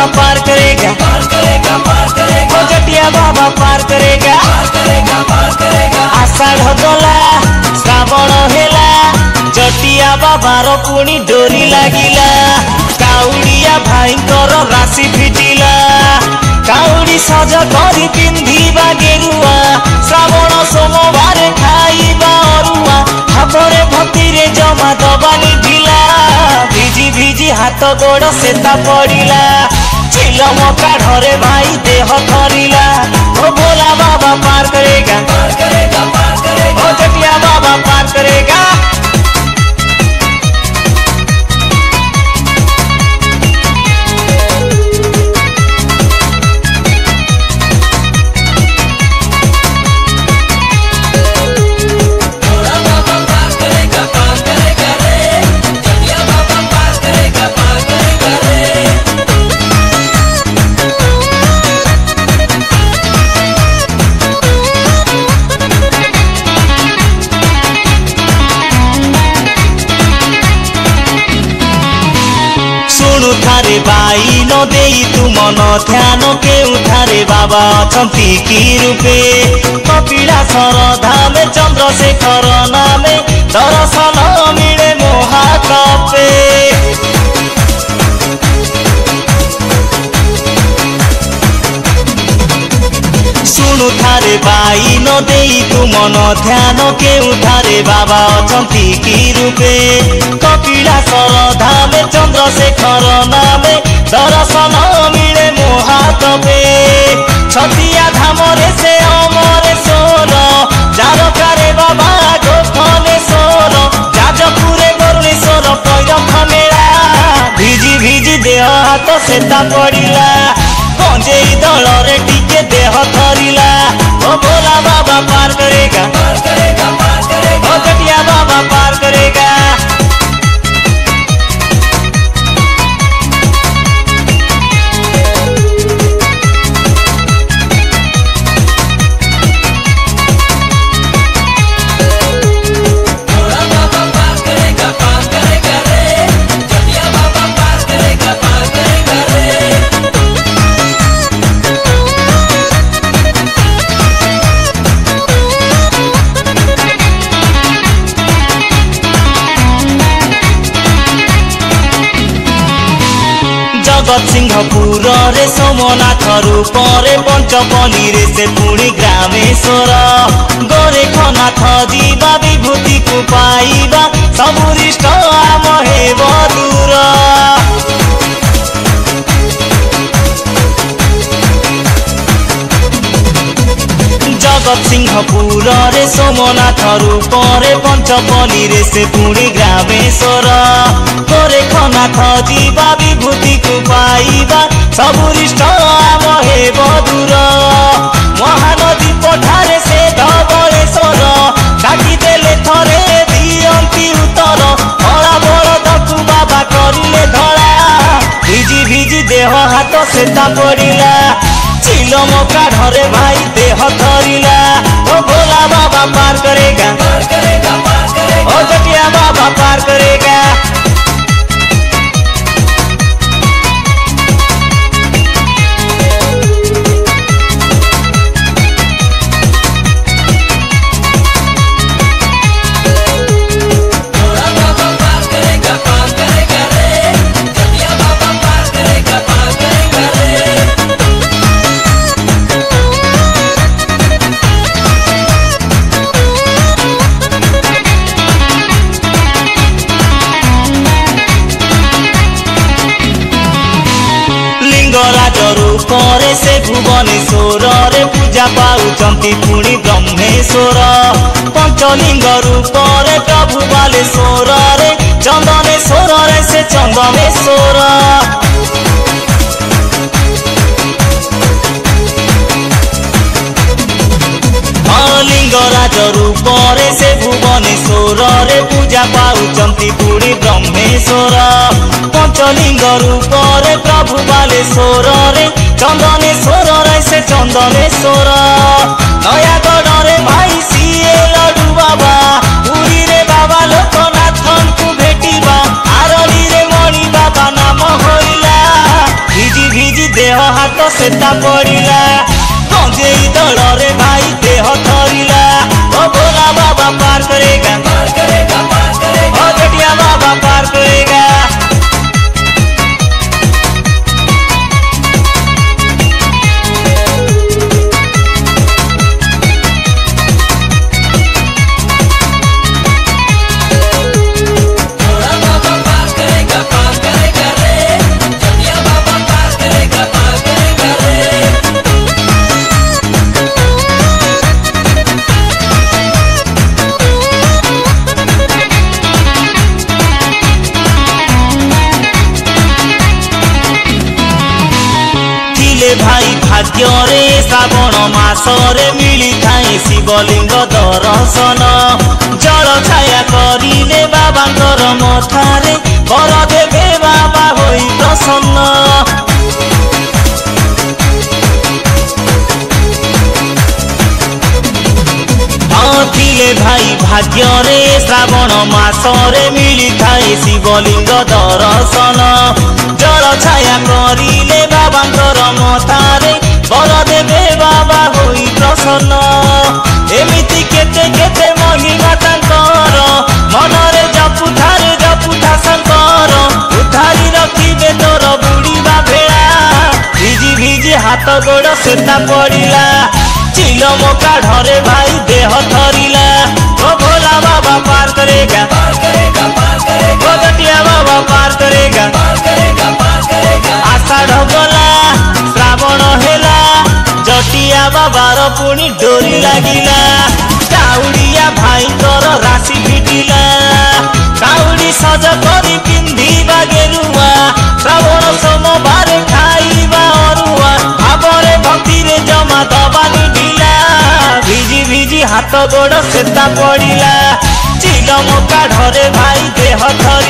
बाबा पार करेगा, ओ जटिया बाबा पार करेगा। आषाढ़ गला श्रावण हेला, जटिया बाबार पुणी डोरी लागिला। काउड़िया भाईंकर राशि फिटिला, काउड़ी सज करी पिंधिबा गेरुआ। श्रावण सोमवार खाइबा अरुआ, हाथरे भक्तिरे जमा दबानी ढिला। भिजी भिजी हाथ गोड़ सेता पड़िला, चिलम काढ़रे भाई देह थरिला। ओ भोला बाबा पार करेगा, ओ जटिया बाबा पार करेगा। थारे बाई न देई तू मन ध्यान केउठारे बाबा अछंती की रूपे। कपिलासर धामे चंद्रशेखर नामे, दर्शन मिले महाकपे। सुनु थारे बाई न देई तू मन ध्यान केउठारे बाबा अछंती की रूपे। कपिलासर धामे चंद्रशेखर नामे, दर्शन मिले महातपे। छतिया धामरे से अमरेश्वर, जारकारे बाबा गोखनेश्वर। जाजपुरे गरुड़ेश्वर पैरख मेला, भिजी भिजी देह हाथ सेता पड़िला। गंजेई दलरे टिके देह थरिला। ओ भोला बाबा पार करेगा, ओ जटिया बाबा पार करेगा। जगतसिंहपुर रे सोमनाथ रूपरे, पंचपनी रे से पुणी ग्रामेश्वर। गोरेखनाथ जीवा विभूति को पाइबा, सबुरिष्ट आम हेब दूर। जगतसिंहपुर रे सोमनाथ रूपरे, पंचपनी रे से पुणी ग्रामेश्वर। गोरेखनाथ जीवा विभूति को पाइबा, सबुरिष्ट आम हेब दूर। महानदी पठारे से धवलेश्वर, डाकी देले थरे दियंती उत्तर। धला बलदकु बाबा करिले धला, भिजी भिजी देह हाथ सेता पड़िला। चिलम काढ़रे भाई देह थरिला। ओ भोला बाबा पार करेगा, ओ जटिया बाबा पार करेगा। रूपरे से भुवनेश्वर रे, पूजा पाउचंती पुणी ब्रह्मेश्वर। पंचलिंग रूपरे प्रभु बालेश्वर रे, चंदनेश्वर रे से चंदनेश्वर। लिंगराज रूपरे से भुवनेश्वर रे, पूजा पाउचंती पुणी ब्रह्मेश्वर। पंचलिंग रूपरे प्रभु बालेश्वर रे, चंदनेश्वर रे से चंदनेश्वर। नयागढ़ रे भाई सीए लडू बाबा, पुरी रे बाबा लोकनाथन को भेटिबा। आरली रे मणि बाबा नाम होइला, भिजी भिजी सेता पड़िला गंजेई दलरे भाई देह थरिला ओ भोला बाबा पार करेगा ओ जटिया बाबा पार करेगा। भाई भाग्य रे श्रावण मासरे मिली थाए शिवलिंग दर्शन जल छाया करिले बाबांकर मथारे वर देवे बाबा होई प्रसन्न। थिले भाई भाग्य रे श्रावण मासरे मिली थाए शिवलिंग दर्शन जल छाया करिले बाबांकर मथारे वर देवे बाबा होई प्रसन्न। एमिति केते केते महिमा तांकर मनरे जपुथा शंकर उधारी रखिबे तोर बुढ़ीबा भेड़ा भिजी भिजी हाथ गोड़ सेता पड़िला चिलम काढ़रे भाई देह थरिला ओ भोला बाबा पार करेगा ओ जटिया बाबा पार करेगा। आषाढ़ गला श्रावण हेला जटिया बाबार पुणी डोरी लागिला काउड़िया भाई कर राशि फिटिला काउड़ी सज करी पिंधिबा गेरुआ श्रावण सोमवार खाइबा अरुआ भावरे भक्तिरे जमा दबानी ढिला भिजी भिजी हाथ गोड़ सेता पड़िला चिलम काढ़रे भाई देह थरिला।